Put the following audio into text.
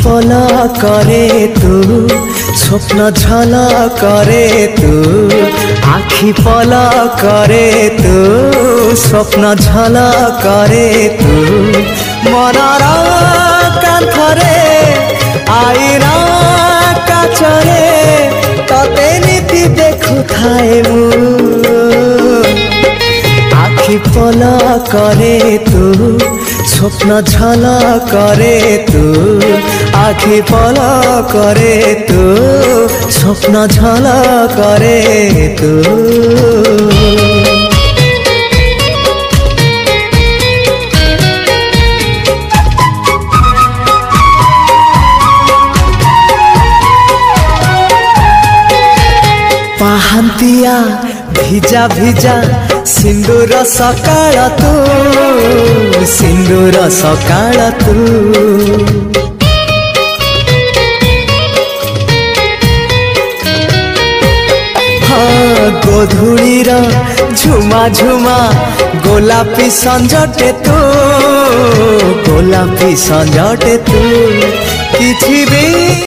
पला करे तू स्वप्न झला करे तू आखि पला करे तू स्वप्न झला करे तू मनर कांथरे आईना काचरे तते नीति देखु थाए आखि पला करे तू स्वप्न झला करे तू आखि पला करे तू स्वप्न झला करे तू पाहांतिया भिजा भिजा सिंदूर सकाळ तू सिंदूर सकाळ तू हाँ गोधूलीर झुमा झुमा गोलापी संजटे तू गोलापी संजटे तू किछि भी